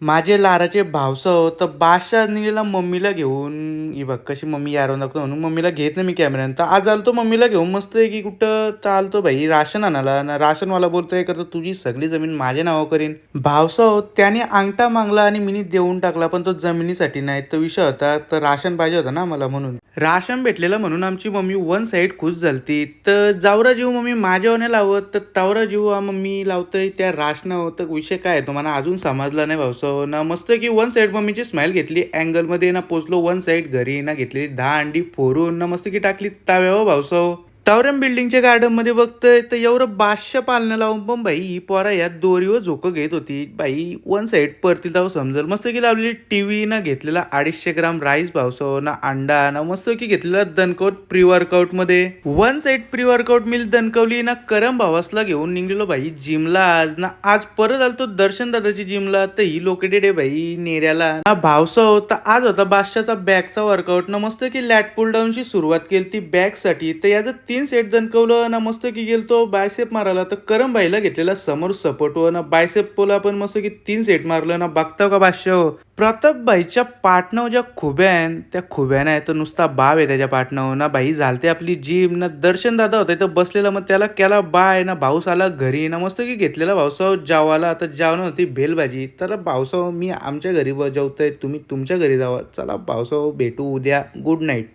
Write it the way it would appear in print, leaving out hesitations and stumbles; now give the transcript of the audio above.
माझे लाडाचे भावसं तर बादशाह निघाला मम्मीला घेऊन. ही बघ कशी मम्मी यारो नको म्हणून मम्मीला घेत नाही मी कॅमेऱ्यानं. तर आज आलतो मम्मीला घेऊन मस्त आहे की कुठं तर आलतो भाई राशन आणायला ना. राशनवाला बोलतोय करतो तुझी सगळी जमीन माझ्या नावावर करीन. भावसं त्याने अंगठा मागला आणि मिनी देऊन टाकला, पण तो जमिनीसाठी नाही तर विषय होता. तर राशन पाहिजे होता ना मला, म्हणून राशन भेटलेलं म्हणून आमची मम्मी वन साईड खुश झालती. तर जावरा जीव मम्मी माझ्यावर नाही लावत तर तावरा जीव मम्मी लावतोय त्या राशनावर. तर विषय काय आहे तुम्हाला अजून समजला नाही भावसं ना. मस्त की वन साईड मम्मीची स्माइल घेतली अँगलमध्ये ना, पोचलो वन साईड घरी ना, घेतलेली 10 अंडी फोडून ना मस्त की टाकली ताव्यावर भावसं. तावरम बिल्डिंगच्या गार्डन मध्ये बघतोय तर एवढं बादशाह पालणं लावून पण बाई ही पोरा यात दोरीवर झोकं घेत होती बाई. वन साईड परतील तेव्हा समजल. मस्त की लावलेली टीव्ही ना, घेतलेला 250 ग्राम राईस भावसो ना, अंडा ना मस्त की घेतलेला दणकवत प्री वर्कआउट मध्ये. One side pre workout meal दणकवली ना, करम भावासला घेऊन निघलेलो भाई जिमला आज ना. आज परत आलतो दर्शन दादाची जिमला. तर ही लोकेटेड आहे भाई नेऱ्याला ना भावसो. तर आज होता बादशाचा बॅकचा वर्कआउट ना, मस्त की लॅट पुल डाऊनची सुरुवात केली ती बॅक साठी. तर याचं 3 सेट दणकवलं ना, मस्त की गेलतो बायसेप मारायला. तर करम भाईला घेतलेला समोर सपोर्ट व ना, बायसेप पोला पण मस्त की 3 सेट मारलं ना. बघता का बादशाह प्रताप भाईच्या पाटणावर ज्या खुब्यान त्या खुब्यान आहे तर नुसता बाव आहे त्याच्या पाटणावर ना. भाई झालते आपली जिम ना. दर्शन दादा होता तर बसलेला, मग त्याला केला बाय ना. भाऊस आला घरी ना, मस्त की घेतलेला भाऊसाव जेवायला. आता जेवण होती भेलभाजी. तर भाऊसाव मी आमच्या घरी जेवतोय, तुम्ही तुमच्या घरी जावा. चला भाऊसाव भेटू उद्या. Good night.